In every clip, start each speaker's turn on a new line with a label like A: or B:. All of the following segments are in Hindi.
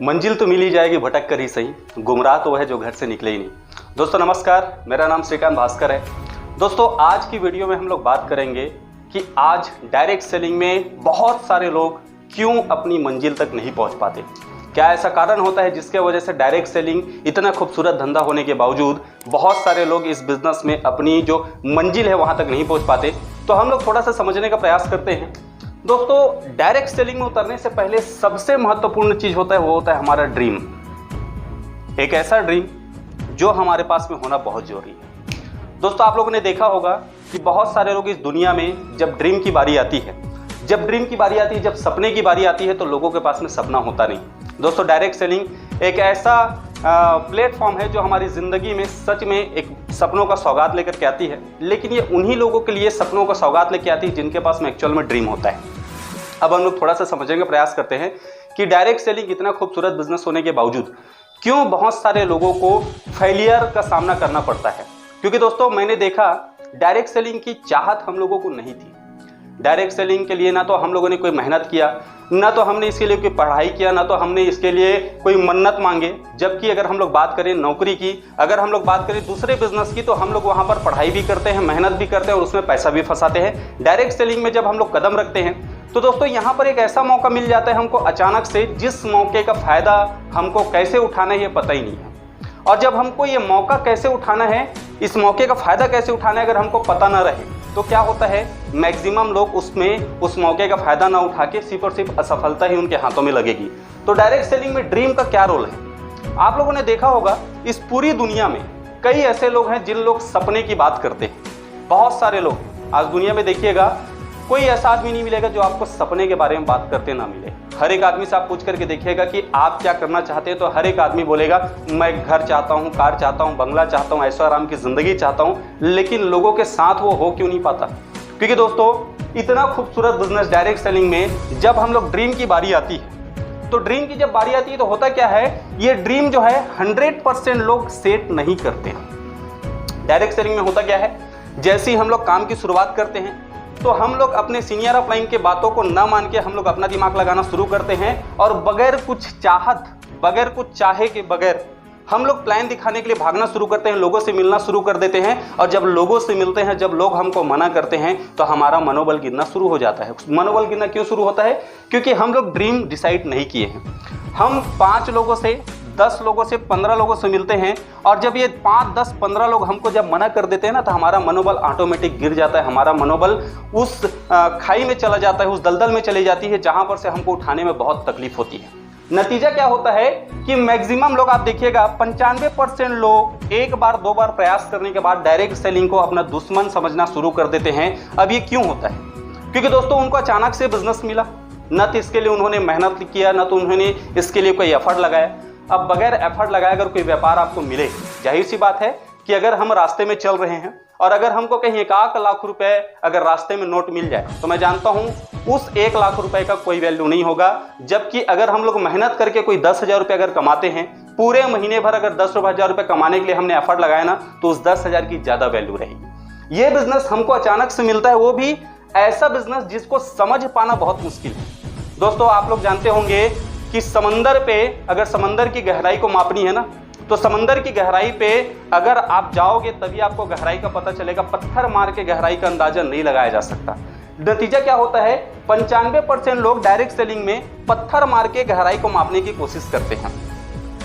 A: मंजिल तो मिल ही जाएगी भटक कर ही सही, गुमराह तो वह है जो घर से निकले ही नहीं। दोस्तों नमस्कार, मेरा नाम श्रीकांत भास्कर है। दोस्तों आज की वीडियो में हम लोग बात करेंगे कि आज डायरेक्ट सेलिंग में बहुत सारे लोग क्यों अपनी मंजिल तक नहीं पहुंच पाते। क्या ऐसा कारण होता है जिसके वजह से डायरेक्ट सेलिंग इतना खूबसूरत धंधा होने के बावजूद बहुत सारे लोग इस बिजनेस में अपनी जो मंजिल है वहां तक नहीं पहुंच पाते। तो हम लोग थोड़ा सा समझने का प्रयास करते हैं। दोस्तों डायरेक्ट सेलिंग में उतरने से पहले सबसे महत्वपूर्ण चीज होता है वो होता है हमारा ड्रीम। एक ऐसा ड्रीम जो हमारे पास में होना बहुत जरूरी है। दोस्तों आप लोगों ने देखा होगा कि बहुत सारे लोग इस दुनिया में जब ड्रीम की बारी आती है, जब सपने की बारी आती है तो लोगों के पास में सपना होता नहीं। दोस्तों डायरेक्ट सेलिंग एक ऐसा प्लेटफॉर्म है जो हमारी ज़िंदगी में सच में एक सपनों का सौगात लेकर के आती है, लेकिन ये उन्हीं लोगों के लिए सपनों का सौगात लेकर आती है जिनके पास में एक्चुअल में ड्रीम होता है। अब हम लोग थोड़ा सा समझने का प्रयास करते हैं कि डायरेक्ट सेलिंग इतना खूबसूरत बिजनेस होने के बावजूद क्यों बहुत सारे लोगों को फेलियर का सामना करना पड़ता है। क्योंकि दोस्तों मैंने देखा डायरेक्ट सेलिंग की चाहत हम लोगों को नहीं थी। डायरेक्ट सेलिंग के लिए ना तो हम लोगों ने कोई मेहनत किया, ना तो हमने इसके लिए कोई पढ़ाई किया, ना तो हमने इसके लिए कोई मन्नत मांगे। जबकि अगर हम लोग बात करें नौकरी की, अगर हम लोग बात करें दूसरे बिजनेस की, तो हम लोग वहाँ पर पढ़ाई भी करते हैं, मेहनत भी करते हैं और उसमें पैसा भी फंसाते हैं। डायरेक्ट सेलिंग में जब हम लोग कदम रखते हैं तो दोस्तों यहाँ पर एक ऐसा मौका मिल जाता है हमको अचानक से, जिस मौके का फायदा हमको कैसे उठाना है ये पता ही नहीं है। और जब हमको ये मौका कैसे उठाना है, इस मौके का फायदा कैसे उठाना है अगर हमको पता ना रहे तो क्या होता है, मैक्सिमम लोग उस मौके का फायदा ना उठा के सिर्फ और सिर्फ असफलता ही उनके हाथों में लगेगी। तो डायरेक्ट सेलिंग में ड्रीम का क्या रोल है? आप लोगों ने देखा होगा इस पूरी दुनिया में कई ऐसे लोग हैं जिन लोग सपने की बात करते हैं। बहुत सारे लोग आज दुनिया में देखिएगा, कोई ऐसा आदमी नहीं मिलेगा जो आपको सपने के बारे में बात करते ना मिले। हर एक आदमी से आप पूछ करके देखिएगा कि आप क्या करना चाहते हैं, तो हर एक आदमी बोलेगा मैं घर चाहता हूँ, कार चाहता हूँ, बंगला चाहता हूँ, ऐशो आराम की ज़िंदगी चाहता हूँ। लेकिन लोगों के साथ वो हो क्यों नहीं पाता? क्योंकि दोस्तों इतना खूबसूरत बिजनेस डायरेक्ट सेलिंग में जब हम लोग ड्रीम की बारी आती है, तो ड्रीम की जब बारी आती है तो होता क्या है, ये ड्रीम जो है 100% लोग सेट नहीं करते हैं। डायरेक्ट सेलिंग में होता क्या है, जैसे ही हम लोग काम की शुरुआत करते हैं तो हम लोग अपने सीनियर अपलाइन के बातों को ना मान के हम लोग अपना दिमाग लगाना शुरू करते हैं और बगैर कुछ चाहत, बगैर कुछ चाहे के बगैर हम लोग प्लान दिखाने के लिए भागना शुरू करते हैं, लोगों से मिलना शुरू कर देते हैं। और जब लोगों से मिलते हैं, जब लोग हमको मना करते हैं तो हमारा मनोबल गिरना शुरू हो जाता है। मनोबल गिरना क्यों शुरू होता है? क्योंकि हम लोग ड्रीम डिसाइड नहीं किए हैं। हम 5 लोगों से, 10 लोगों से, 15 लोगों से मिलते हैं और जब ये 5, 10, 15 लोग हमको जब मना कर देते हैं ना, तो हमारा मनोबल ऑटोमेटिक गिर जाता है। हमारा मनोबल उस खाई में चला जाता है, उस दलदल में चली जाती है जहां पर से हमको उठाने में बहुत तकलीफ होती है। नतीजा क्या होता है कि मैक्सिमम लोग आप देखिएगा 95% लोग एक बार 2 बार प्रयास करने के बाद डायरेक्ट सेलिंग को अपना दुश्मन समझना शुरू कर देते हैं। अब ये क्यों होता है? क्योंकि दोस्तों उनको अचानक से बिजनेस मिला, न तो इसके लिए उन्होंने मेहनत किया, न तो उन्होंने इसके लिए कोई एफर्ट लगाया। अब बगैर एफर्ट लगाए अगर कोई व्यापार आपको मिले, जाहिर सी बात है कि अगर हम रास्ते में चल रहे हैं और अगर हमको कहीं 1 लाख रुपए अगर रास्ते में नोट मिल जाए तो मैं जानता हूं उस 1 लाख रुपए का कोई वैल्यू नहीं होगा। जबकि अगर हम लोग मेहनत करके कोई 10,000 रुपये अगर कमाते हैं, पूरे महीने भर अगर 10,000 रुपये कमाने के लिए हमने एफर्ट लगाया ना, तो उस 10,000 की ज्यादा वैल्यू रहेगी। ये बिजनेस हमको अचानक से मिलता है, वो भी ऐसा बिजनेस जिसको समझ पाना बहुत मुश्किल है। दोस्तों आप लोग जानते होंगे कि समंदर पे अगर समंदर की गहराई को मापनी है ना, तो समंदर की गहराई पे अगर आप जाओगे तभी आपको गहराई का पता चलेगा। पत्थर मार के गहराई का अंदाजा नहीं लगाया जा सकता। नतीजा क्या होता है, 95% लोग डायरेक्ट सेलिंग में पत्थर मार के गहराई को मापने की कोशिश करते हैं।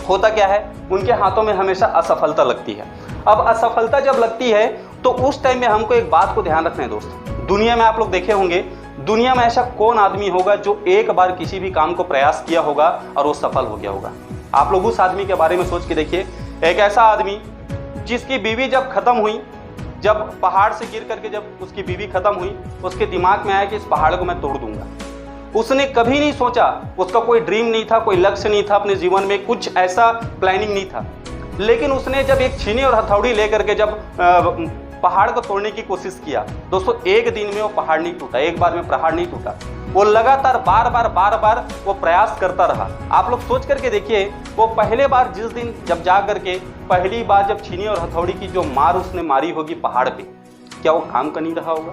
A: होता क्या है, उनके हाथों में हमेशा असफलता लगती है। अब असफलता जब लगती है तो उस टाइम में हमको एक बात को ध्यान रखना है दोस्तों। दुनिया में आप लोग देखे होंगे, दुनिया में ऐसा कौन आदमी होगा जो एक बार किसी भी काम को प्रयास किया होगा और वो सफल हो गया होगा? आप लोग उस आदमी के बारे में सोच के देखिए। एक ऐसा आदमी जिसकी बीवी जब खत्म हुई, जब पहाड़ से गिर करके जब उसकी बीवी खत्म हुई, उसके दिमाग में आया कि इस पहाड़ को मैं तोड़ दूंगा। उसने कभी नहीं सोचा, उसका कोई ड्रीम नहीं था, कोई लक्ष्य नहीं था अपने जीवन में, कुछ ऐसा प्लानिंग नहीं था। लेकिन उसने जब एक छीनी और हथौड़ी लेकर के जब पहाड़ को तोड़ने की कोशिश किया, दोस्तों एक दिन में वो पहाड़ नहीं टूटा, एक बार में पहाड़ नहीं टूटा। वो लगातार बार बार वो प्रयास करता रहा। आप लोग सोच करके देखिए, वो पहले बार जिस दिन जब जा करके पहली बार जब छीनी और हथौड़ी की जो मार उसने मारी होगी पहाड़ पे, क्या वो काम का नहीं रहा होगा?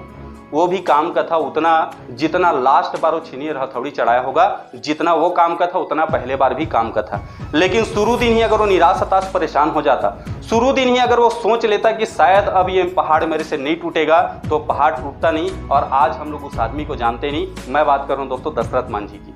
A: वो भी काम का था उतना जितना लास्ट बार वो छीनिए हथौड़ी चढ़ाया होगा, जितना वो काम का था उतना पहले बार भी काम का था। लेकिन शुरू दिन ही अगर वो निराश हताश परेशान हो जाता, शुरू दिन ही अगर वो सोच लेता कि शायद अब ये पहाड़ मेरे से नहीं टूटेगा, तो पहाड़ टूटता नहीं। और आज हम लोग उस आदमी को जानते नहीं। मैं बात कर रहा हूँ दोस्तों दशरथ मांझी की।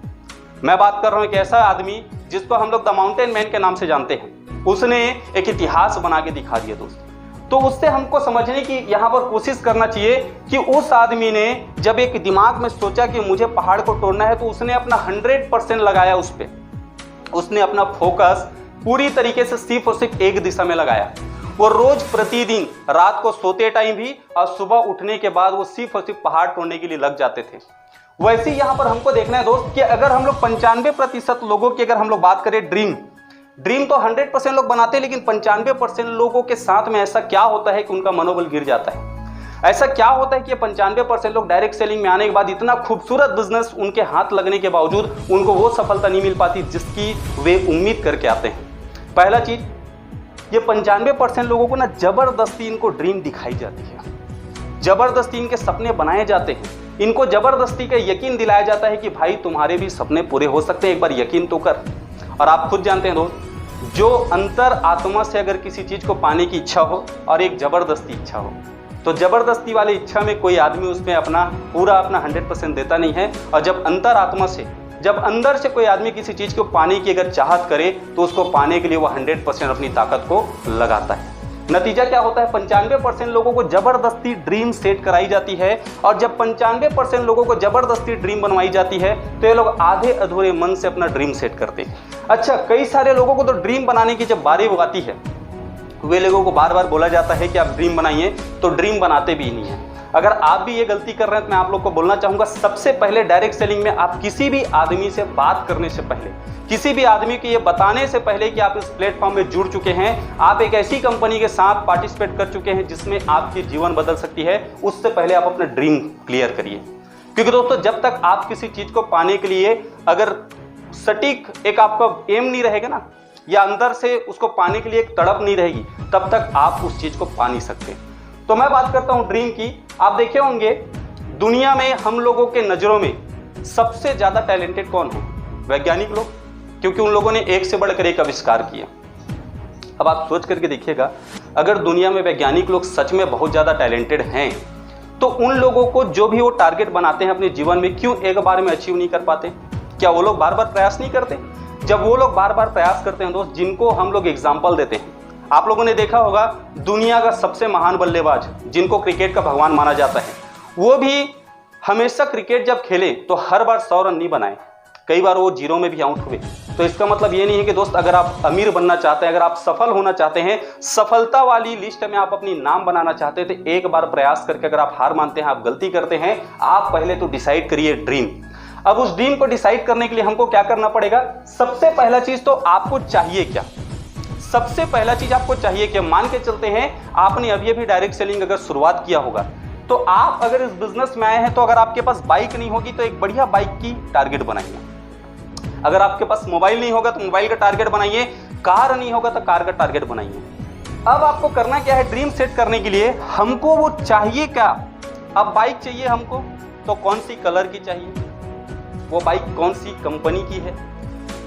A: मैं बात कर रहा हूँ एक ऐसा आदमी जिसको हम लोग द माउंटेन मैन के नाम से जानते हैं। उसने एक इतिहास बना के दिखा दिया दोस्तों। तो उससे हमको समझने की यहाँ पर कोशिश करना चाहिए कि उस आदमी ने जब एक दिमाग में सोचा कि मुझे पहाड़ को तोड़ना है, तो उसने अपना 100% लगाया उस पर। उसने अपना फोकस पूरी तरीके से सिर्फ और सिर्फ एक दिशा में लगाया। वो रोज प्रतिदिन रात को सोते टाइम भी और सुबह उठने के बाद वो सिर्फ और सिर्फ पहाड़ तोड़ने के लिए लग जाते थे। वैसे ही यहाँ पर हमको देखना है दोस्त कि अगर हम लोग 95% लोगों की अगर हम लोग बात करें, ड्रीम तो 100% लोग बनाते हैं, लेकिन 95% लोगों के साथ में ऐसा क्या होता है कि उनका मनोबल गिर जाता है। ऐसा क्या होता है कि 95% लोग डायरेक्ट सेलिंग में आने के बाद इतना खूबसूरत बिजनेस उनके हाथ लगने के बावजूद उनको वो सफलता नहीं मिल पाती जिसकी वे उम्मीद करके आते हैं। पहला चीज, ये 95% लोगों को ना जबरदस्ती इनको ड्रीम दिखाई जाती है, जबरदस्ती इनके सपने बनाए जाते हैं, इनको जबरदस्ती का यकीन दिलाया जाता है कि भाई तुम्हारे भी सपने पूरे हो सकते हैं, एक बार यकीन तो कर। और आप खुद जानते हैं दोस्त, जो अंतर आत्मा से अगर किसी चीज को पाने की इच्छा हो और एक जबरदस्ती इच्छा हो, तो जबरदस्ती वाली इच्छा में कोई आदमी उसमें अपना 100% देता नहीं है। और जब अंतर आत्मा से, जब अंदर से कोई आदमी किसी चीज को पाने की अगर चाहत करे, तो उसको पाने के लिए वो 100% अपनी ताकत को लगाता है। नतीजा क्या होता है, 95% लोगों को जबरदस्ती ड्रीम सेट कराई जाती है। और जब 95% लोगों को जबरदस्ती ड्रीम बनवाई जाती है, तो ये लोग आधे अधूरे मन से अपना ड्रीम सेट करते हैं। अच्छा, कई सारे लोगों को तो ड्रीम बनाने की जब बारी आती है, वे लोगों को बार बार बोला जाता है कि आप ड्रीम बनाइए, तो ड्रीम बनाते भी नहीं है। अगर आप भी ये गलती कर रहे हैं तो मैं आप लोग को बोलना चाहूंगा, सबसे पहले डायरेक्ट सेलिंग में आप किसी भी आदमी से बात करने से पहले, किसी भी आदमी को ये बताने से पहले कि आप इस प्लेटफॉर्म में जुड़ चुके हैं, आप एक ऐसी कंपनी के साथ पार्टिसिपेट कर चुके हैं जिसमें आपकी जीवन बदल सकती है, उससे पहले आप अपना ड्रीम क्लियर करिए। क्योंकि दोस्तों, जब तक आप किसी चीज को पाने के लिए अगर सटीक एक आपका एम नहीं रहेगा ना, या अंदर से उसको पाने के लिए एक तड़प नहीं रहेगी, तब तक आप उस चीज को पा नहीं सकते। तो मैं बात करता हूं ड्रीम की। आप देखे होंगे दुनिया में हम लोगों के नजरों में सबसे ज्यादा टैलेंटेड कौन है? वैज्ञानिक लोग, क्योंकि उन लोगों ने एक से बढ़कर एक आविष्कार किए। अब आप सोच करके देखिएगा, अगर दुनिया में वैज्ञानिक लोग सच में बहुत ज्यादा टैलेंटेड हैं, तो उन लोगों को जो भी वो टारगेट बनाते हैं अपने जीवन में, क्यों एक बार में अचीव नहीं कर पाते? क्या वो लोग बार बार प्रयास नहीं करते? जब वो लोग बार बार प्रयास करते हैं दोस्त, जिनको हम लोग एग्जाम्पल देते हैं, आप लोगों ने देखा होगा दुनिया का सबसे महान बल्लेबाज जिनको क्रिकेट का भगवान माना जाता है, वो भी हमेशा क्रिकेट जब खेले तो हर बार 100 रन नहीं बनाए, कई बार वो जीरो में भी आउट हुए। तो इसका मतलब ये नहीं है कि दोस्त, अगर आप अमीर बनना चाहते हैं, अगर आप सफल होना चाहते हैं, सफलता वाली लिस्ट में आप अपनी नाम बनाना चाहते हैं, तो एक बार प्रयास करके अगर आप हार मानते हैं, आप गलती करते हैं, आप पहले तो डिसाइड करिए ड्रीम। अब उस ड्रीम को डिसाइड करने के लिए हमको क्या करना पड़ेगा? सबसे पहला चीज तो आपको चाहिए क्या? सबसे पहला चीज आपको चाहिए क्या? मान के चलते हैं आपने अभी डायरेक्ट सेलिंग अगर शुरुआत किया होगा, तो आप अगर इस बिजनेस में आए हैं, तो अगर आपके पास बाइक नहीं होगी तो एक बढ़िया बाइक की टारगेट बनाइए। अगर आपके पास मोबाइल नहीं होगा तो मोबाइल का टारगेट बनाइए, कार नहीं होगा तो कार का टारगेट बनाइए। अब आपको करना क्या है? ड्रीम सेट करने के लिए हमको वो चाहिए क्या? अब बाइक चाहिए हमको, तो कौन सी कलर की चाहिए, वो बाइक कौन सी कंपनी की है,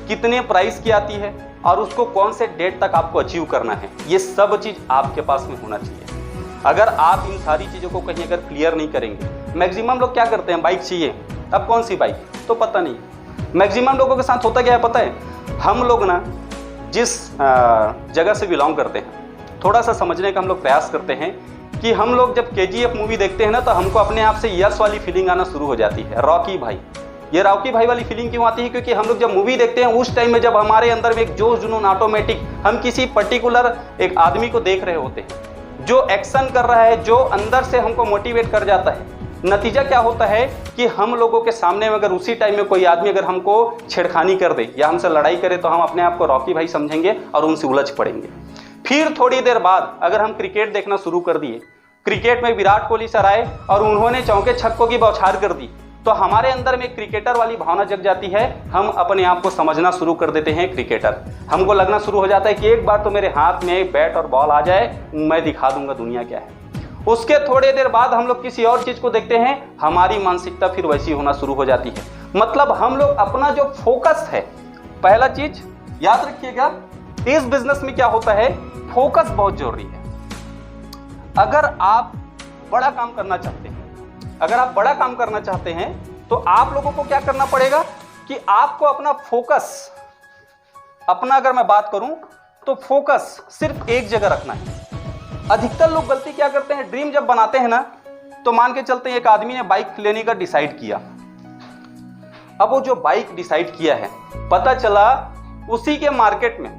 A: कितने प्राइस की आती है, और उसको कौन से डेट तक आपको अचीव करना है, ये सब चीज आपके पास में होना चाहिए। अगर आप इन सारी चीजों को कहीं अगर क्लियर नहीं करेंगे, मैक्सिमम लोग क्या करते हैं, बाइक चाहिए, अब कौन सी बाइक तो पता नहीं। मैक्सिमम लोगों के साथ होता क्या है पता है? हम लोग ना जिस जगह से बिलोंग करते हैं, थोड़ा सा समझने का हम लोग प्रयास करते हैं कि हम लोग जब KGF मूवी देखते हैं ना, तो हमको अपने आप से यस वाली फीलिंग आना शुरू हो जाती है। रॉकी भाई, ये रॉकी भाई वाली फीलिंग क्यों आती है? क्योंकि हम लोग जब मूवी देखते हैं उस टाइम में जब हमारे अंदर में एक जोश जुनून ऑटोमेटिक, हम किसी पर्टिकुलर एक आदमी को देख रहे होते हैं जो एक्शन कर रहा है, जो अंदर से हमको मोटिवेट कर जाता है। नतीजा क्या होता है कि हम लोगों के सामने में अगर उसी टाइम में कोई आदमी अगर हमको छेड़खानी कर दे या हमसे लड़ाई करे, तो हम अपने आप को रॉकी भाई समझेंगे और उनसे उलझ पड़ेंगे। फिर थोड़ी देर बाद अगर हम क्रिकेट देखना शुरू कर दिए, क्रिकेट में विराट कोहली सर आए और उन्होंने चौके छक्कों की बौछार कर दी, तो हमारे अंदर में क्रिकेटर वाली भावना जग जाती है। हम अपने आप को समझना शुरू कर देते हैं क्रिकेटर। हमको लगना शुरू हो जाता है कि एक बार तो मेरे हाथ में बैट और बॉल आ जाए, मैं दिखा दूंगा दुनिया क्या है। उसके थोड़ी देर बाद हम लोग किसी और चीज को देखते हैं, हमारी मानसिकता फिर वैसी होना शुरू हो जाती है। मतलब हम लोग अपना जो फोकस है, पहला चीज याद रखिएगा, इस बिजनेस में क्या होता है, फोकस बहुत जरूरी है। अगर आप बड़ा काम करना चाहते हैं, तो आप लोगों को क्या करना पड़ेगा कि आपको अपना फोकस, अगर मैं बात करूं तो फोकस सिर्फ एक जगह रखना है। अधिकतर लोग गलती क्या करते हैं, ड्रीम जब बनाते हैं ना, तो मान के चलते हैं एक आदमी ने बाइक लेने का डिसाइड किया। अब वो जो बाइक डिसाइड किया है, पता चला उसी के मार्केट में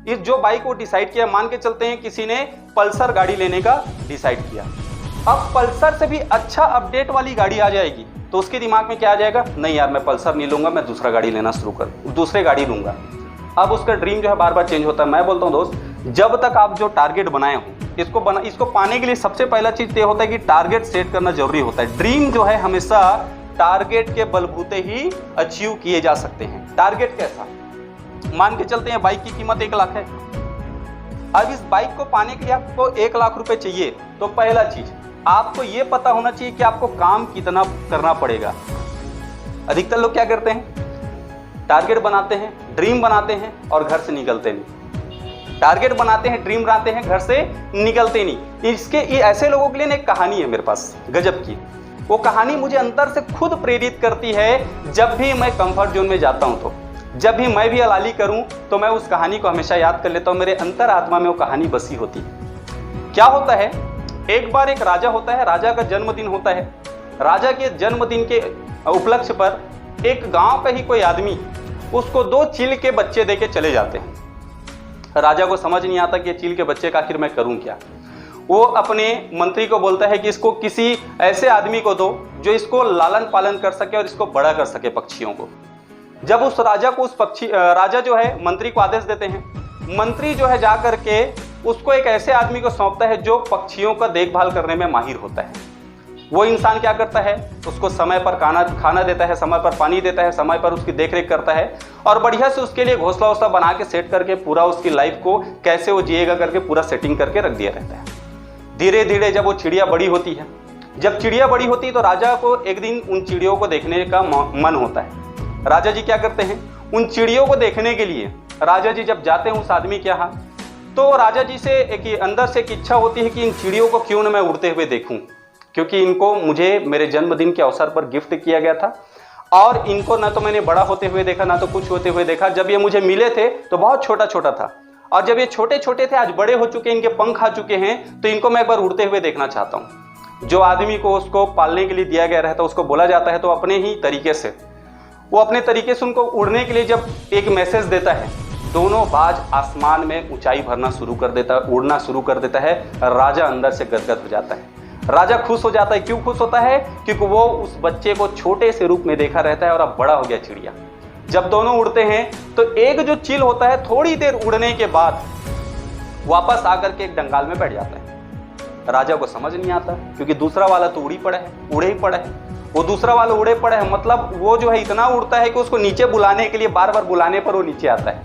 A: इस जो बाइक को डिसाइड किया, मान के चलते हैं किसी ने पल्सर गाड़ी लेने का डिसाइड किया। अब पल्सर से भी अच्छा अपडेट वाली गाड़ी आ जाएगी, तो उसके दिमाग में क्या आ जाएगा, नहीं यार मैं पल्सर नहीं लूंगा, मैं दूसरा गाड़ी लेना दूसरे गाड़ी लूंगा। अब उसका ड्रीम जो है बार बार चेंज होता है। मैं बोलता हूँ दोस्त, जब तक आप जो टारगेट बनाए हो, इसको पाने के लिए सबसे पहला चीज ये होता है कि टारगेट सेट करना जरूरी होता है। ड्रीम जो है हमेशा टारगेट के बलबूते ही अचीव किए जा सकते हैं। टारगेट कैसा, मान के चलते हैं बाइक की कीमत 1 लाख है। अब इस बाइक को पाने के लिए आपको 1 लाख रुपए चाहिए, तो पहला चीज आपको यह पता होना चाहिए कि आपको काम कितना करना पड़ेगा। अधिकतर लोग क्या करते हैं, टारगेट बनाते हैं, ड्रीम बनाते हैं और घर से निकलते नहीं। टारगेट बनाते हैं, ड्रीम बनाते हैं, घर से निकलते नहीं। ये ऐसे लोगों के लिए एक कहानी है मेरे पास गजब की। वो कहानी मुझे अंदर से खुद प्रेरित करती है। जब भी मैं कंफर्ट जोन में जाता हूं, तो जब भी मैं भी अलाली करूं, तो मैं उस कहानी को हमेशा याद कर लेता हूं। मेरे अंतर आत्मा में वो कहानी बसी होती है। क्या होता है, एक बार एक राजा होता है, राजा का जन्मदिन होता है। राजा के जन्मदिन के उपलक्ष्य पर एक गांव का ही कोई आदमी उसको 2 चील के बच्चे देके चले जाते हैं। राजा को समझ नहीं आता कि चील के बच्चे का आखिर मैं करूं क्या। वो अपने मंत्री को बोलता है कि इसको किसी ऐसे आदमी को दो जो इसको लालन पालन कर सके और इसको बड़ा कर सके, पक्षियों को। जब उस राजा को राजा जो है मंत्री को आदेश देते हैं। मंत्री जो है जा करके उसको एक ऐसे आदमी को सौंपता है जो पक्षियों का देखभाल करने में माहिर होता है। वो इंसान क्या करता है, उसको समय पर खाना देता है, समय पर पानी देता है, समय पर उसकी देखरेख करता है और बढ़िया से उसके लिए घोंसला वोसला बना के सेट करके पूरा उसकी लाइफ को कैसे वो जिएगा करके पूरा सेटिंग करके रख दिया रहता है। धीरे धीरे जब वो चिड़िया बड़ी होती है, तो राजा को एक दिन उन चिड़ियों को देखने का मन होता है। राजा जी क्या करते हैं, उन चिड़ियों को देखने के लिए राजा जी जब जाते हैं उस आदमी के यहाँ, तो राजा जी से अंदर से एक इच्छा होती है कि इन चिड़ियों को क्यों न मैं उड़ते हुए देखूं, क्योंकि इनको मुझे मेरे जन्मदिन के अवसर पर गिफ्ट किया गया था और इनको ना तो मैंने बड़ा होते हुए देखा, ना तो कुछ होते हुए देखा। जब ये मुझे मिले थे तो बहुत छोटा छोटा था और जब ये छोटे छोटे थे, आज बड़े हो चुके हैं, इनके पंख आ चुके हैं, तो इनको मैं एक बार उड़ते हुए देखना चाहता हूँ। जो आदमी को उसको पालने के लिए दिया गया रहता है उसको बोला जाता है, तो अपने ही तरीके से वो अपने तरीके से उनको उड़ने के लिए जब एक मैसेज देता है, दोनों बाज आसमान में ऊंचाई भरना शुरू कर देता है, उड़ना शुरू कर देता है। राजा अंदर से गदगद हो जाता है। राजा खुश हो जाता है। क्यों खुश होता है, क्योंकि वो उस बच्चे को छोटे से रूप में देखा रहता है और अब बड़ा हो गया चिड़िया। जब दोनों उड़ते हैं तो एक जो चील होता है थोड़ी देर उड़ने के बाद वापस आकर के एक डंगाल में बैठ जाता है। राजा को समझ नहीं आता, क्योंकि दूसरा वाला तो उड़े ही पड़ा है। वो दूसरा वाला उड़े पड़ा है, मतलब वो जो है इतना उड़ता है कि उसको नीचे बुलाने के लिए बार बार बुलाने पर वो नीचे आता है।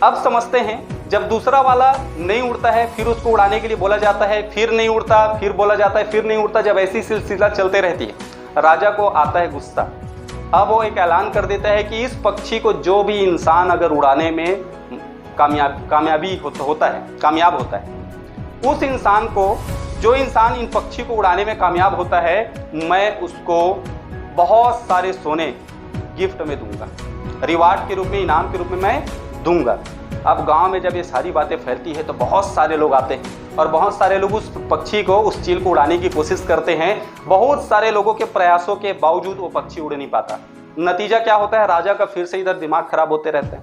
A: अब समझते हैं, जब दूसरा वाला नहीं उड़ता है फिर उसको उड़ाने के लिए बोला जाता है, फिर नहीं उड़ता, फिर बोला जाता है, फिर नहीं उड़ता। जब ऐसी सिलसिला चलते रहती है, राजा को आता है गुस्सा। अब वो एक ऐलान कर देता है कि इस पक्षी को जो भी इंसान अगर उड़ाने में कामयाब होता है, उस इंसान को, जो इंसान इन पक्षी को उड़ाने में कामयाब होता है, मैं उसको बहुत सारे सोने गिफ्ट में दूंगा, रिवार्ड के रूप में, इनाम के रूप में मैं दूंगा। अब गांव में जब ये सारी बातें फैलती है तो बहुत सारे लोग आते हैं और बहुत सारे लोग उस पक्षी को, उस चील को उड़ाने की कोशिश करते हैं। बहुत सारे लोगों के प्रयासों के बावजूद वो पक्षी उड़ नहीं पाता। नतीजा क्या होता है, राजा का फिर से इधर दिमाग खराब होते रहता है।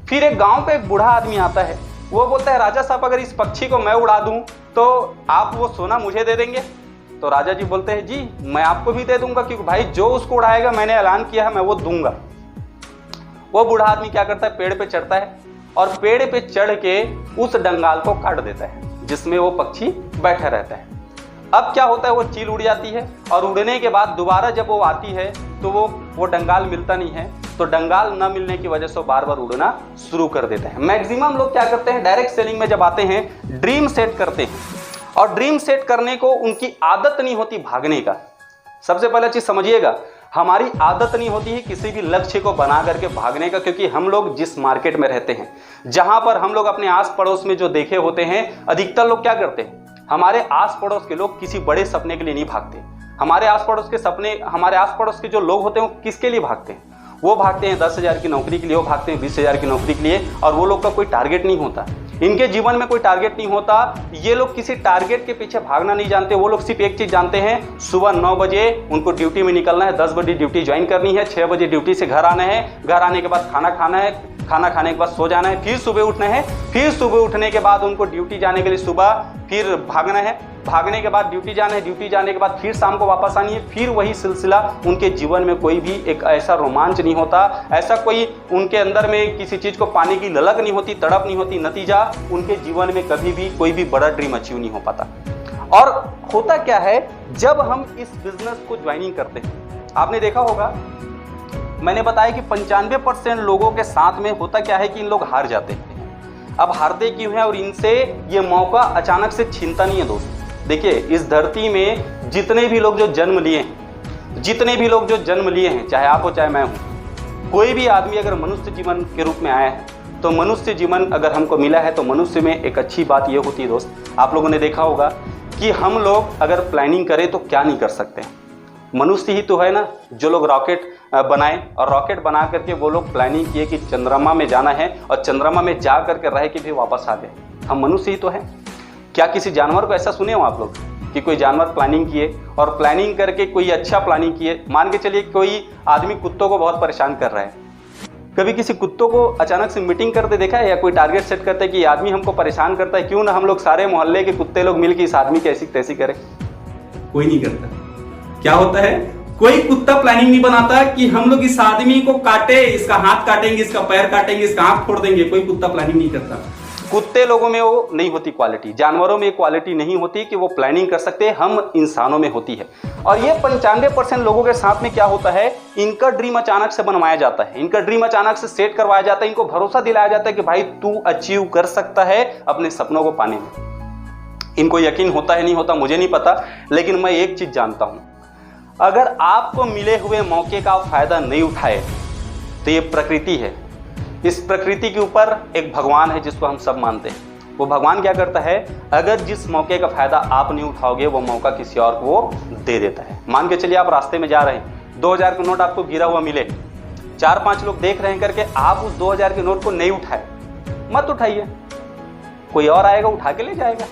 A: फिर एक गाँव पे एक बूढ़ा आदमी आता है, वो बोलता है, राजा साहब अगर इस पक्षी को मैं उड़ा दूं तो आप वो सोना मुझे दे देंगे? तो राजा जी बोलते हैं, जी मैं आपको भी दे दूंगा, क्योंकि भाई जो उसको उड़ाएगा, मैंने ऐलान किया है, मैं वो दूंगा। वो बूढ़ा आदमी क्या करता है, पेड़ पे चढ़ता है और पेड़ पे चढ़ के उस डंगाल को काट देता है जिसमें वो पक्षी बैठा रहता है। अब क्या होता है, वो चील उड़ जाती है और उड़ने के बाद दोबारा जब वो आती है तो वो डंगाल मिलता नहीं है। तो डंगाल न मिलने की वजह से बार बार उड़ना शुरू कर देता है। मैक्सिमम लोग क्या करते हैं, डायरेक्ट सेलिंग में जब आते हैं, ड्रीम सेट करते हैं और ड्रीम सेट करने को उनकी आदत नहीं होती भागने का। सबसे पहला चीज समझिएगा, हमारी आदत नहीं होती है किसी भी लक्ष्य को बना करके भागने का, क्योंकि हम लोग जिस मार्केट में रहते हैं, जहां पर हम लोग अपने आस पड़ोस में जो देखे होते हैं, अधिकतर लोग क्या करते हैं, हमारे आस पड़ोस के लोग किसी बड़े सपने के लिए नहीं भागते। हमारे आस पड़ोस के सपने, हमारे आस पड़ोस के जो लोग होते हैं वो किसके लिए भागते हैं? वो भागते हैं 10,000 की नौकरी के लिए, वो भागते हैं 20,000 की नौकरी के लिए, और वो लोग का कोई टारगेट नहीं होता। इनके जीवन में कोई टारगेट नहीं होता। ये लोग किसी टारगेट के पीछे भागना नहीं जानते। वो लोग सिर्फ एक चीज जानते हैं, सुबह 9 बजे उनको ड्यूटी में निकलना है, 10 बजे ड्यूटी ज्वाइन करनी है, 6 बजे ड्यूटी से घर आना है, घर आने के बाद खाना खाना है, खाना खाने के बाद सो जाना है, फिर सुबह उठना है, फिर सुबह उठने के बाद उनको ड्यूटी जाने के लिए सुबह फिर भागना है, भागने के बाद ड्यूटी जाना है, ड्यूटी जाने के बाद फिर शाम को वापस आनी है, फिर वही सिलसिला। उनके जीवन में कोई भी एक ऐसा रोमांच नहीं होता, ऐसा कोई उनके अंदर में किसी चीज को पाने की ललक नहीं होती, तड़प नहीं होती। नतीजा, उनके जीवन में कभी भी कोई भी बड़ा ड्रीम अचीव नहीं हो पाता। और होता क्या है, जब हम इस बिजनेस को ज्वाइनिंग करते हैं, आपने देखा होगा, मैंने बताया कि 95% लोगों के साथ में होता क्या है कि इन लोग हार जाते हैं। अब हारते क्यों हैं? और इनसे ये मौका अचानक से छीनता नहीं है दोस्त। देखिए, इस धरती में जितने भी लोग जो जन्म लिए हैं, जितने भी लोग जो जन्म लिए हैं, चाहे आप हो चाहे मैं हूं, कोई भी आदमी अगर मनुष्य जीवन के रूप में आया है, तो मनुष्य जीवन अगर हमको मिला है, तो मनुष्य में एक अच्छी बात यह होती है दोस्त, आप लोगों ने देखा होगा कि हम लोग अगर प्लानिंग करें तो क्या नहीं कर सकते। मनुष्य ही तो है ना जो लोग रॉकेट बनाए, और रॉकेट बना करके वो लोग प्लानिंग किए कि चंद्रमा में जाना है, और चंद्रमा में जा करके रह के भी वापस आ गए। हम मनुष्य ही तो हैं। क्या किसी जानवर को ऐसा सुने हो आप लोग कि कोई जानवर प्लानिंग किए और प्लानिंग करके कोई अच्छा प्लानिंग किए? मान के चलिए कोई आदमी कुत्तों को बहुत परेशान कर रहा है, कभी किसी कुत्तों को अचानक से मीटिंग करते देखा है, या कोई टारगेट सेट करते हैं कि आदमी हमको परेशान करता है, क्यों ना हम लोग सारे मोहल्ले के कुत्ते लोग मिलकर इस आदमी की ऐसी तैसी करें? कोई नहीं करता। क्या होता है, कोई कुत्ता प्लानिंग नहीं बनाता कि हम लोग इस आदमी को काटे, इसका हाथ काटेंगे, इसका पैर काटेंगे, इसका आंख फोड़ देंगे। कोई कुत्ता प्लानिंग नहीं करता। कुत्ते लोगों में वो नहीं होती क्वालिटी, जानवरों में क्वालिटी नहीं होती कि वो प्लानिंग कर सकते, हम इंसानों में होती है। और ये 95% लोगों के साथ में क्या होता है, इनका ड्रीम अचानक से बनवाया जाता है, इनका ड्रीम अचानक से सेट करवाया जाता है, इनको भरोसा दिलाया जाता है कि भाई तू अचीव कर सकता है अपने सपनों को पाने में। इनको यकीन होता है नहीं होता मुझे नहीं पता, लेकिन मैं एक चीज जानता हूं, अगर आपको मिले हुए मौके का फायदा नहीं उठाए तो ये प्रकृति है। इस प्रकृति के ऊपर एक भगवान है जिसको हम सब मानते हैं। वो भगवान क्या करता है, अगर जिस मौके का फायदा आप नहीं उठाओगे, वो मौका किसी और को वो दे देता है। मान के चलिए आप रास्ते में जा रहे हैं, 2000 का नोट आपको गिरा हुआ मिले, 4-5 लोग देख रहे हैं करके आप उस 2000 के नोट को नहीं उठाए, मत उठाइए, कोई और आएगा उठा के ले जाएगा।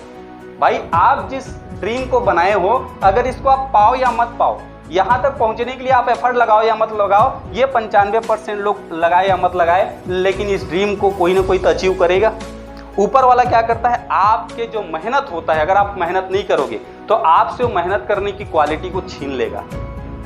A: भाई आप जिस ड्रीम को बनाए हो, अगर इसको आप पाओ या मत पाओ, यहां तक पहुंचने के लिए आप एफर्ट लगाओ या मत लगाओ, ये 95% लोग लगाए या मत लगाए, लेकिन इस ड्रीम को कोई ना कोई तो अचीव करेगा। ऊपर वाला क्या करता है, आपके जो मेहनत होता है, अगर आप मेहनत नहीं करोगे तो आपसे मेहनत करने की क्वालिटी को छीन लेगा,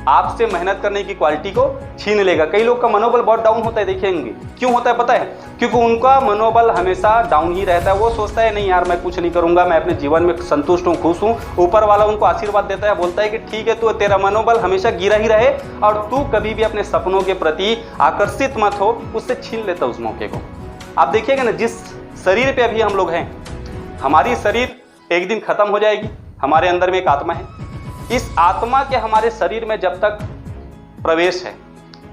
A: आपसे मेहनत करने की क्वालिटी को छीन लेगा। कई लोग का मनोबल बहुत डाउन होता है, देखेंगे क्यों होता है पता है, क्योंकि उनका मनोबल हमेशा डाउन ही रहता है। वो सोचता है नहीं यार मैं कुछ नहीं करूंगा, मैं अपने जीवन में संतुष्ट हूँ, खुश हूँ। ऊपर वाला उनको आशीर्वाद देता है, बोलता है कि ठीक है तू, तेरा मनोबल हमेशा गिरा ही रहे और तू कभी भी अपने सपनों के प्रति आकर्षित मत हो, उससे छीन लेता उस मौके को। आप देखिएगा ना, जिस शरीर पे अभी हम लोग हैं, हमारी शरीर एक दिन खत्म हो जाएगी। हमारे अंदर में एक आत्मा है, इस आत्मा के हमारे शरीर में जब तक प्रवेश है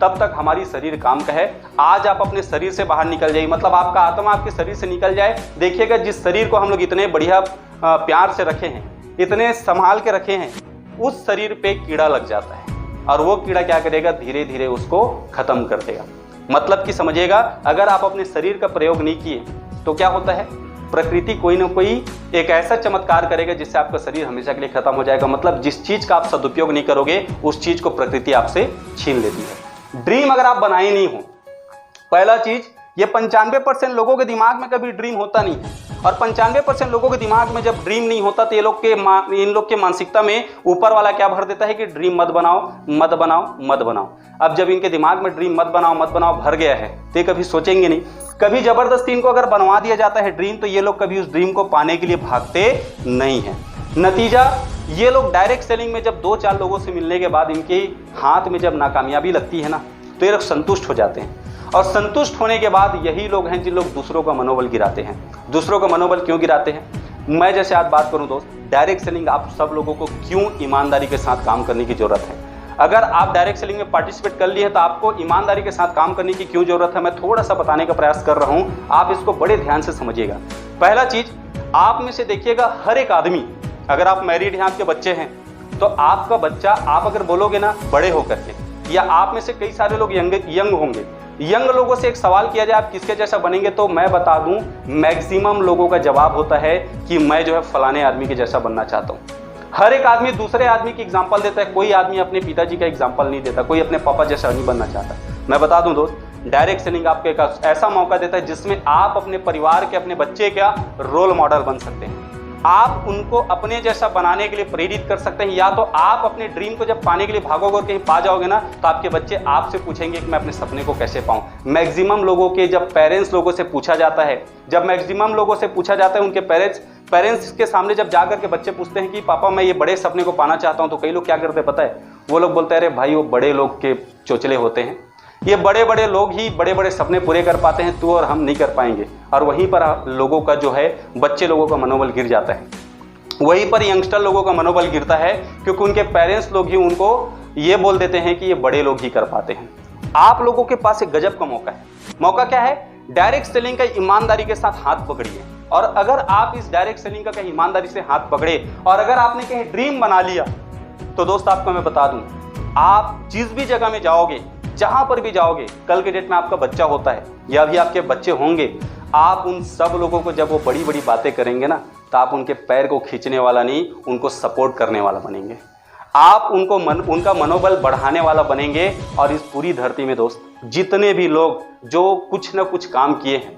A: तब तक हमारी शरीर काम का है। आज आप अपने शरीर से बाहर निकल जाइए, मतलब आपका आत्मा आपके शरीर से निकल जाए, देखिएगा जिस शरीर को हम लोग इतने बढ़िया प्यार से रखे हैं, इतने संभाल के रखे हैं, उस शरीर पे कीड़ा लग जाता है और वो कीड़ा क्या करेगा, धीरे धीरे उसको खत्म कर देगा। मतलब कि समझिएगा, अगर आप अपने शरीर का प्रयोग नहीं किए तो क्या होता है, प्रकृति कोई ना कोई एक ऐसा चमत्कार करेगा जिससे आपका शरीर हमेशा के लिए खत्म हो जाएगा। मतलब जिस चीज का आप सदुपयोग नहीं करोगे उस चीज को प्रकृति आपसे छीन लेती है। ड्रीम अगर आप बनाए नहीं हो, पहला चीज, ये 95% लोगों के दिमाग में कभी ड्रीम होता नहीं है, और 95% लोगों के दिमाग में जब ड्रीम नहीं होता तो इन लोग के मानसिकता में ऊपर वाला क्या भर देता है कि ड्रीम मत बनाओ मत बनाओ मत बनाओ। अब जब इनके दिमाग में ड्रीम मत बनाओ भर गया है तो ये कभी सोचेंगे नहीं। कभी जबरदस्ती इनको अगर बनवा दिया जाता है ड्रीम, तो ये लोग कभी उस ड्रीम को पाने के लिए भागते नहीं है। नतीजा, ये लोग डायरेक्ट सेलिंग में जब 2-4 लोगों से मिलने के बाद इनके हाथ में जब नाकामयाबी लगती है ना, तो ये लोग संतुष्ट हो जाते हैं, और संतुष्ट होने के बाद यही लोग हैं जिन लोग दूसरों का मनोबल गिराते हैं। दूसरों का मनोबल क्यों गिराते हैं? मैं जैसे आज बात करूं दोस्त, डायरेक्ट सेलिंग आप सब लोगों को क्यों ईमानदारी के साथ काम करने की जरूरत है। अगर आप डायरेक्ट सेलिंग में पार्टिसिपेट कर लिए तो आपको ईमानदारी के साथ काम करने की क्यों जरूरत है, मैं थोड़ा सा बताने का प्रयास कर रहा हूं, आप इसको बड़े ध्यान से समझिएगा। पहला चीज, आप में से देखिएगा हर एक आदमी, अगर आप मैरिड हैं, आपके बच्चे हैं, तो आपका बच्चा, आप अगर बोलोगे ना बड़े होकर के, या आप में से कई सारे लोग यंग होंगे, यंग लोगों से एक सवाल किया जाए आप किसके जैसा बनेंगे, तो मैं बता दूं मैक्सिमम लोगों का जवाब होता है कि मैं जो है फलाने आदमी के जैसा बनना चाहता हूं। हर एक आदमी दूसरे आदमी की एग्जांपल देता है, कोई आदमी अपने पिताजी का एग्जांपल नहीं देता, कोई अपने पापा जैसा नहीं बनना चाहता। मैं बता दूं दोस्त, डायरेक्ट सेलिंग आपको एक ऐसा मौका देता है जिसमें आप अपने परिवार के, अपने बच्चे का रोल मॉडल बन सकते हैं। आप उनको अपने जैसा बनाने के लिए प्रेरित कर सकते हैं, या तो आप अपने ड्रीम को जब पाने के लिए भागोगे और कहीं पा जाओगे ना, तो आपके बच्चे आपसे पूछेंगे कि मैं अपने सपने को कैसे पाऊं। मैक्सिमम लोगों के जब पेरेंट्स लोगों से पूछा जाता है, उनके पेरेंट्स के सामने जब जाकर के बच्चे पूछते हैं कि पापा मैं ये बड़े सपने को पाना चाहता हूं, तो कई लोग क्या करते हैं पता है, वो लोग बोलते हैं अरे भाई वो बड़े लोग के चोचले होते हैं, ये बड़े बड़े लोग ही बड़े बड़े सपने पूरे कर पाते हैं, तू और हम नहीं कर पाएंगे। और वहीं पर लोगों का जो है, बच्चे लोगों का मनोबल गिर जाता है, वहीं पर यंगस्टर लोगों का मनोबल गिरता है, क्योंकि उनके पेरेंट्स लोग ही उनको ये बोल देते हैं कि ये बड़े लोग ही कर पाते हैं। आप लोगों के पास एक गजब का मौका है। मौका क्या है? डायरेक्ट सेलिंग का ईमानदारी के साथ हाथ पकड़िए। और अगर आप इस डायरेक्ट सेलिंग का कहीं ईमानदारी से हाथ पकड़े और अगर आपने कहीं ड्रीम बना लिया, तो दोस्त आपको मैं बता दूं, आप जिस भी जगह में जाओगे, जहां पर भी जाओगे, कल के डेट में आपका बच्चा होता है या भी आपके बच्चे होंगे, आप उन सब लोगों को जब वो बड़ी बड़ी बातें करेंगे ना, तो आप उनके पैर को खींचने वाला नहीं, उनको सपोर्ट करने वाला बनेंगे। आप उनका मनोबल बढ़ाने वाला बनेंगे। और इस पूरी धरती में दोस्त, जितने भी लोग जो कुछ न कुछ काम किए हैं,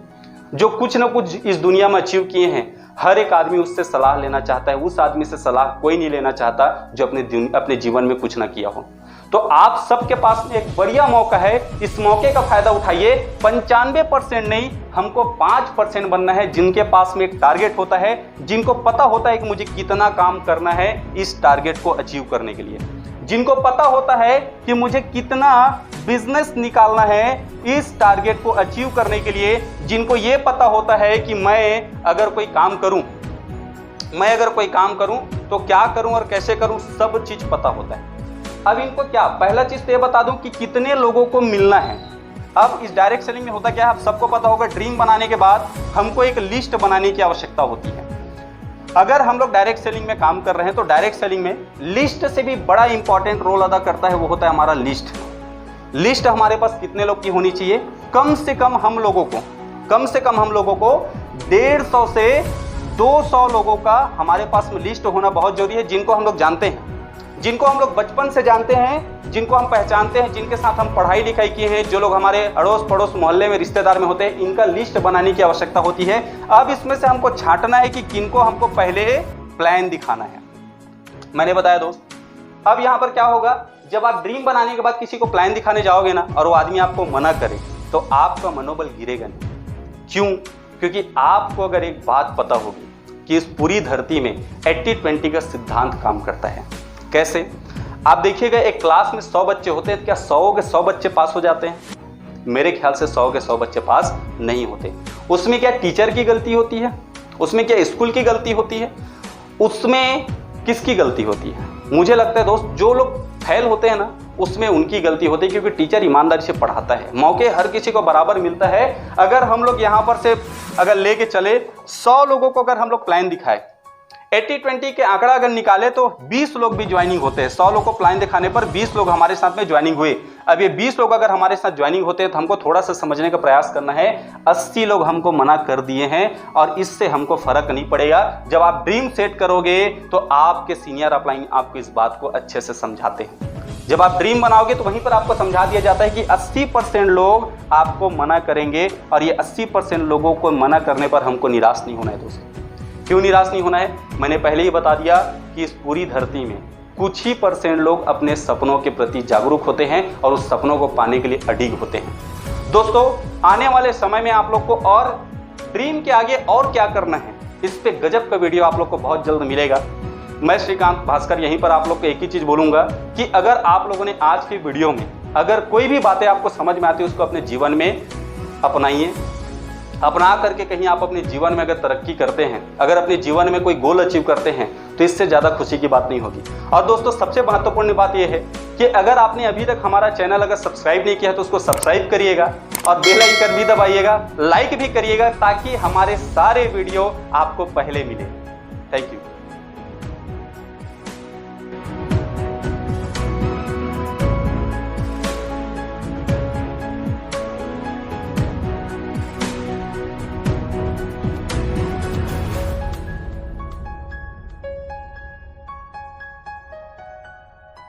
A: जो कुछ न कुछ इस दुनिया में अचीव किए हैं, हर एक आदमी उससे सलाह लेना चाहता है। उस आदमी से सलाह कोई नहीं लेना चाहता जो अपने जीवन में कुछ ना किया हो। तो आप सबके पास में एक बढ़िया मौका है, इस मौके का फायदा उठाइए। 95% नहीं, हमको 5% बनना है, जिनके पास में एक टारगेट होता है, जिनको पता होता है कि मुझे कितना काम करना है इस टारगेट को अचीव करने के लिए, जिनको पता होता है कि मुझे कितना बिजनेस निकालना है इस टारगेट को अचीव करने के लिए, जिनको ये पता होता है कि मैं अगर कोई काम करूं तो क्या करूं और कैसे करूं, सब चीज पता होता है। अब इनको क्या, पहला चीज तो ये बता दूं कि कितने लोगों को मिलना है। अब इस डायरेक्ट सेलिंग में होता क्या है, आप सबको पता होगा, ड्रीम बनाने के बाद हमको एक लिस्ट बनाने की आवश्यकता होती है। अगर हम लोग डायरेक्ट सेलिंग में काम कर रहे हैं तो डायरेक्ट सेलिंग में लिस्ट से भी बड़ा इंपॉर्टेंट रोल अदा करता है, वो होता है हमारा लिस्ट हमारे पास कितने लोग की होनी चाहिए? कम से कम हम लोगों को 150 से 200 लोगों का हमारे पास में लिस्ट होना बहुत जरूरी है, जिनको हम लोग जानते हैं, जिनको हम लोग बचपन से जानते हैं, जिनको हम पहचानते हैं, जिनके साथ हम पढ़ाई लिखाई किए हैं, जो लोग हमारे अड़ोस पड़ोस मोहल्ले में रिश्तेदार में होते हैं, इनका लिस्ट बनाने की आवश्यकता होती है। अब इसमें से हमको छांटना है कि किनको हमको पहले प्लान दिखाना है। मैंने बताया दोस्त, अब यहाँ पर क्या होगा, जब आप ड्रीम बनाने के बाद किसी को प्लान दिखाने जाओगे ना और वो आदमी आपको मना करे, तो आपका मनोबल गिरेगा नहीं। क्यों? क्योंकि आपको अगर एक बात पता होगी कि इस पूरी धरती में 80-20 का सिद्धांत काम करता है। कैसे? आप देखिएगा, एक क्लास में 100 बच्चे होते हैं, क्या 100 के 100 बच्चे पास हो जाते हैं? मेरे ख्याल से 100 के 100 बच्चे पास नहीं होते। उसमें क्या टीचर की गलती होती है? उसमें क्या स्कूल की गलती होती है? उसमें किसकी गलती होती है? मुझे लगता है दोस्त, जो लोग फेल होते हैं ना, उसमें उनकी गलती होती है, क्योंकि टीचर ईमानदारी से पढ़ाता है। मौके हर किसी को बराबर मिलता है। अगर हम लोग यहाँ पर से अगर लेके चले 100 लोगों को, अगर हम लोग प्लान दिखाए, 80-20 के आंकड़ा अगर निकाले तो 20 लोग भी ज्वाइनिंग होते हैं। 100 लोग को प्लान दिखाने पर 20 लोग हमारे साथ में ज्वाइनिंग हुए। अब ये 20 लोग अगर हमारे साथ ज्वाइनिंग होते हैं तो हमको थोड़ा सा समझने का प्रयास करना है। 80 लोग हमको मना कर दिए हैं और इससे हमको फर्क नहीं पड़ेगा। जब आप ड्रीम सेट करोगे तो आपके सीनियर अपलाइन आपको इस बात को अच्छे से समझाते हैं। जब आप ड्रीम बनाओगे तो वहीं पर आपको समझा दिया जाता है कि 80% लोग आपको मना करेंगे और ये 80% लोगों को मना करने पर हमको निराश नहीं होना है दोस्तों। क्यों निराश नहीं होना है? मैंने पहले ही बता दिया कि इस पूरी धरती में कुछ ही % लोग अपने सपनों के प्रति जागरूक होते हैं और उस सपनों को पाने के लिए अडिग होते हैं। दोस्तों, आने वाले समय में आप लोग को और ड्रीम के आगे और क्या करना है, इस पे गजब का वीडियो आप लोग को बहुत जल्द मिलेगा। मैं श्रीकांत भास्कर यहीं पर आप लोग को एक ही चीज़ बोलूँगा कि अगर आप लोगों ने आज की वीडियो में अगर कोई भी बातें आपको समझ में आती है, उसको अपने जीवन में अपनाइए। अपना करके कहीं आप अपने जीवन में अगर तरक्की करते हैं, अगर अपने जीवन में कोई गोल अचीव करते हैं, तो इससे ज़्यादा खुशी की बात नहीं होगी। और दोस्तों सबसे महत्वपूर्ण बात यह है कि अगर आपने अभी तक हमारा चैनल अगर सब्सक्राइब नहीं किया है तो उसको सब्सक्राइब करिएगा और बेल आइकन भी दबाइएगा, लाइक भी करिएगा, ताकि हमारे सारे वीडियो आपको पहले मिले। Thank you.